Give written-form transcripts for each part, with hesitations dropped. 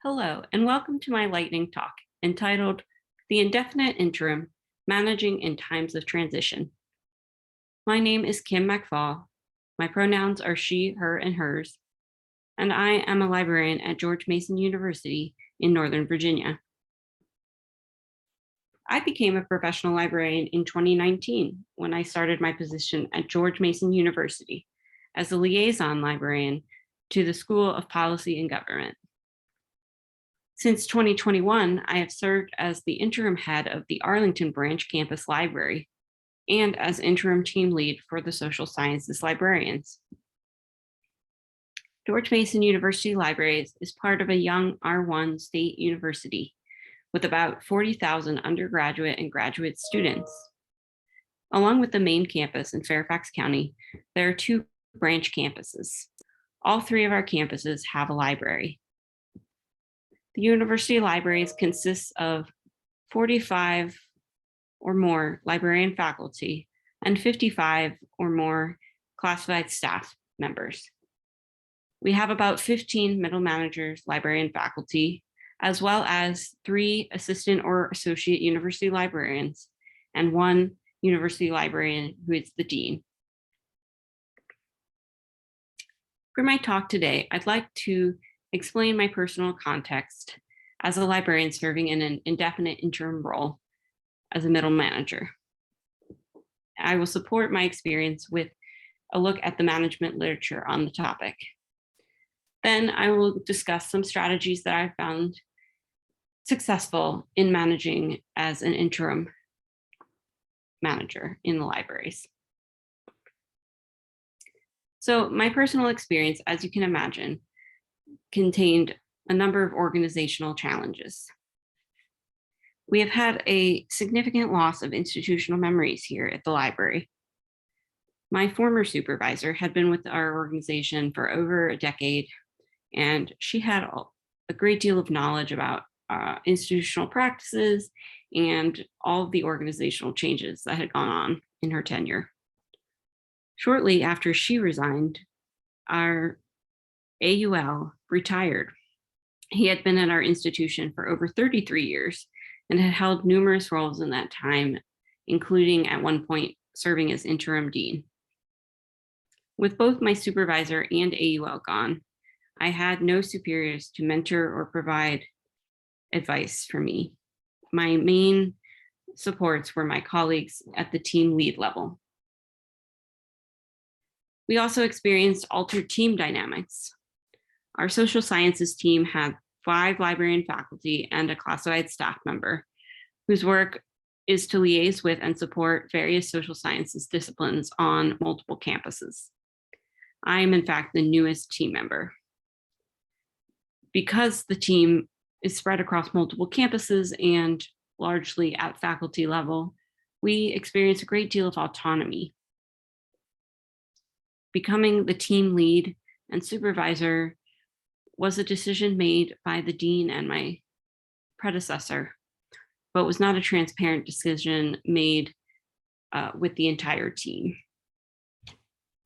Hello, and welcome to my lightning talk entitled The Indefinite Interim, Managing in Times of Transition. My name is Kim MacVaugh. My pronouns are she, her, and hers, and I am a librarian at George Mason University in Northern Virginia. I became a professional librarian in 2019 when I started my position at George Mason University as a liaison librarian to the School of Policy and Government. Since 2021, I have served as the interim head of the Arlington Branch Campus Library and as interim team lead for the social sciences librarians. George Mason University Libraries is part of a young R1 state university with about 40,000 undergraduate and graduate students. Along with the main campus in Fairfax County, there are two branch campuses. All three of our campuses have a library. The university libraries consist of 45 or more librarian faculty and 55 or more classified staff members. We have about 15 middle managers, librarian faculty, as well as 3 assistant or associate university librarians and 1 university librarian who is the dean. For my talk today, I'd like to explain my personal context as a librarian serving in an indefinite interim role as a middle manager. I will support my experience with a look at the management literature on the topic. Then I will discuss some strategies that I've found successful in managing as an interim manager in the libraries. So my personal experience, as you can imagine, contained a number of organizational challenges. We have had a significant loss of institutional memories here at the library. My former supervisor had been with our organization for over a decade, and she had a great deal of knowledge about institutional practices and all of the organizational changes that had gone on in her tenure. Shortly after she resigned, our AUL retired. He had been at our institution for over 33 years and had held numerous roles in that time, including at one point serving as interim dean. With both my supervisor and AUL gone, I had no superiors to mentor or provide advice for me. My main supports were my colleagues at the team lead level. We also experienced altered team dynamics. Our social sciences team had 5 librarian faculty and a classified staff member whose work is to liaise with and support various social sciences disciplines on multiple campuses. I am in fact the newest team member. Because the team is spread across multiple campuses and largely at faculty level, we experience a great deal of autonomy. Becoming the team lead and supervisor was a decision made by the dean and my predecessor, but was not a transparent decision made with the entire team.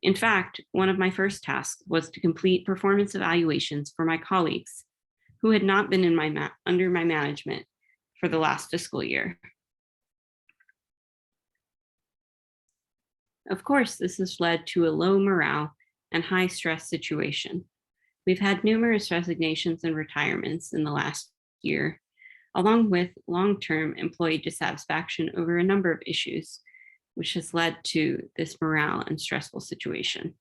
In fact, one of my first tasks was to complete performance evaluations for my colleagues who had not been in under my management for the last fiscal year. Of course, this has led to a low morale and high stress situation. We've had numerous resignations and retirements in the last year, along with long-term employee dissatisfaction over a number of issues, which has led to this morale and stressful situation.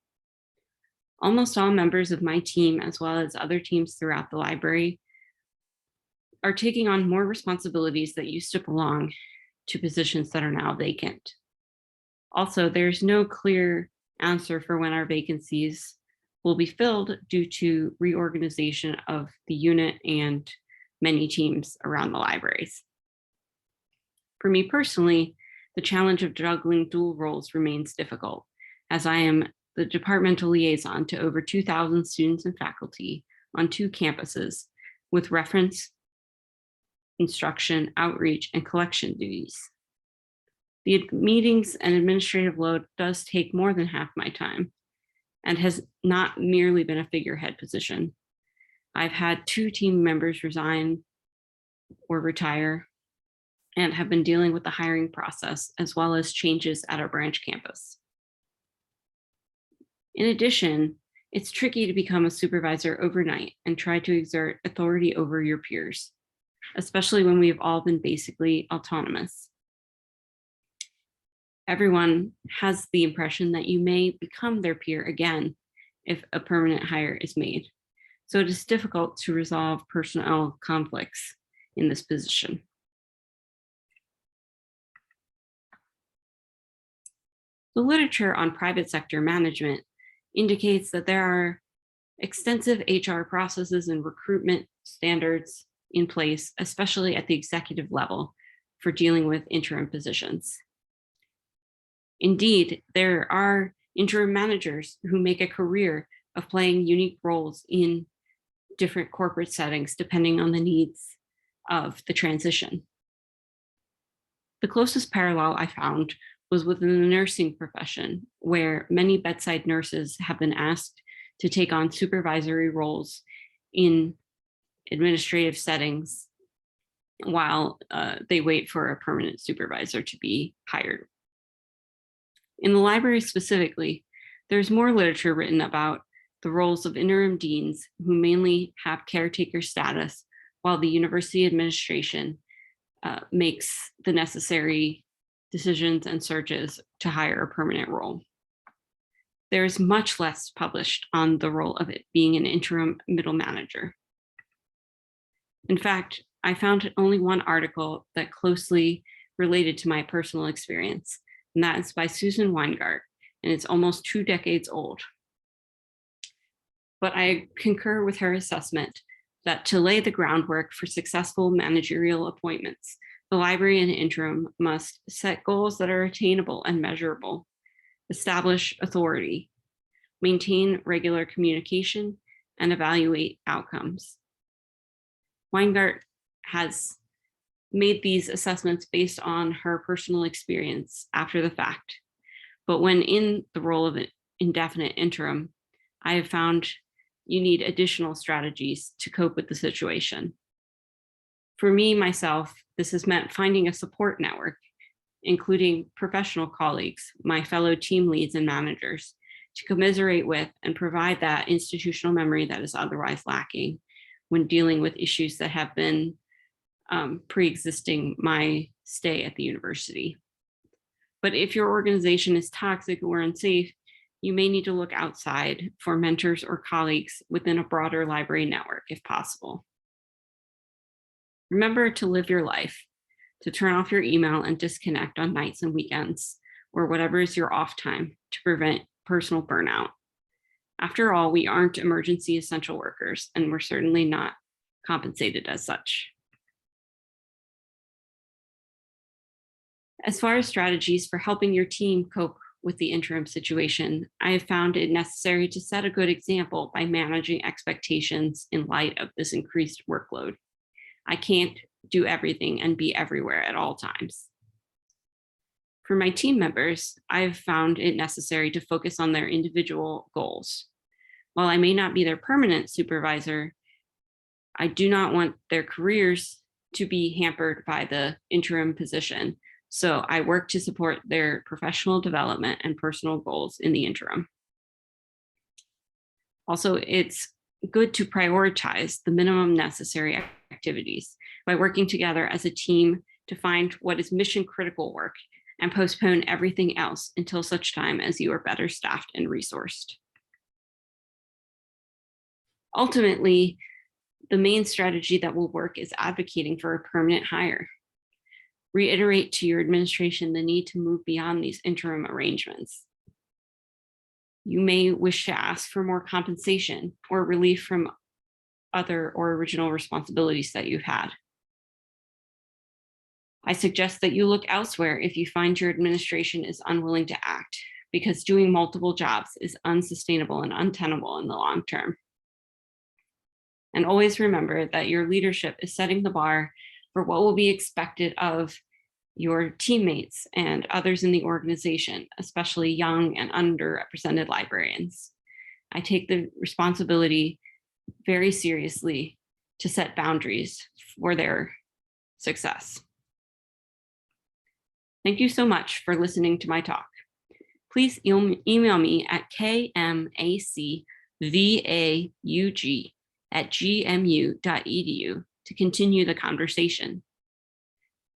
Almost all members of my team, as well as other teams throughout the library, are taking on more responsibilities that used to belong to positions that are now vacant. Also, there's no clear answer for when our vacancies will be filled due to reorganization of the unit and many teams around the libraries. For me personally, the challenge of juggling dual roles remains difficult, as I am the departmental liaison to over 2,000 students and faculty on 2 campuses with reference, instruction, outreach, and collection duties. The meetings and administrative load does take more than half my time and has not merely been a figurehead position. I've had 2 team members resign or retire and have been dealing with the hiring process as well as changes at our branch campus. In addition, it's tricky to become a supervisor overnight and try to exert authority over your peers, especially when we've all been basically autonomous. Everyone has the impression that you may become their peer again if a permanent hire is made. So it is difficult to resolve personnel conflicts in this position. The literature on private sector management indicates that there are extensive HR processes and recruitment standards in place, especially at the executive level, for dealing with interim positions. Indeed, there are interim managers who make a career of playing unique roles in different corporate settings, depending on the needs of the transition. The closest parallel I found was within the nursing profession, where many bedside nurses have been asked to take on supervisory roles in administrative settings while they wait for a permanent supervisor to be hired. In the library specifically, there's more literature written about the roles of interim deans who mainly have caretaker status while the university administration makes the necessary decisions and searches to hire a permanent role. There is much less published on the role of it being an interim middle manager. In fact, I found only one article that closely related to my personal experience, and that is by Susan Weingart, and it's almost 2 decades old. But I concur with her assessment that to lay the groundwork for successful managerial appointments, the library and interim must set goals that are attainable and measurable, establish authority, maintain regular communication, and evaluate outcomes. Weingart has made these assessments based on her personal experience after the fact. But when in the role of an indefinite interim, I have found you need additional strategies to cope with the situation. For me, myself, this has meant finding a support network, including professional colleagues, my fellow team leads and managers, to commiserate with and provide that institutional memory that is otherwise lacking when dealing with issues that have been pre-existing my stay at the university. But if your organization is toxic or unsafe, you may need to look outside for mentors or colleagues within a broader library network if possible. Remember to live your life, to turn off your email and disconnect on nights and weekends, or whatever is your off time to prevent personal burnout. After all, we aren't emergency essential workers, and we're certainly not compensated as such. As far as strategies for helping your team cope with the interim situation, I have found it necessary to set a good example by managing expectations in light of this increased workload. I can't do everything and be everywhere at all times. For my team members, I've found it necessary to focus on their individual goals. While I may not be their permanent supervisor, I do not want their careers to be hampered by the interim position. So I work to support their professional development and personal goals in the interim. Also, it's good to prioritize the minimum necessary activities by working together as a team to find what is mission critical work and postpone everything else until such time as you are better staffed and resourced. Ultimately, the main strategy that will work is advocating for a permanent hire. Reiterate to your administration the need to move beyond these interim arrangements. You may wish to ask for more compensation or relief from other or original responsibilities that you've had. I suggest that you look elsewhere if you find your administration is unwilling to act, because doing multiple jobs is unsustainable and untenable in the long term. And always remember that your leadership is setting the bar for what will be expected of your teammates and others in the organization, especially young and underrepresented librarians. I take the responsibility very seriously to set boundaries for their success. Thank you so much for listening to my talk. Please email me at kmacvaug@gmu.edu to continue the conversation.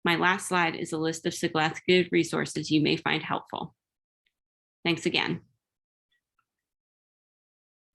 My last slide is a list of Scholastic resources you may find helpful. Thanks again.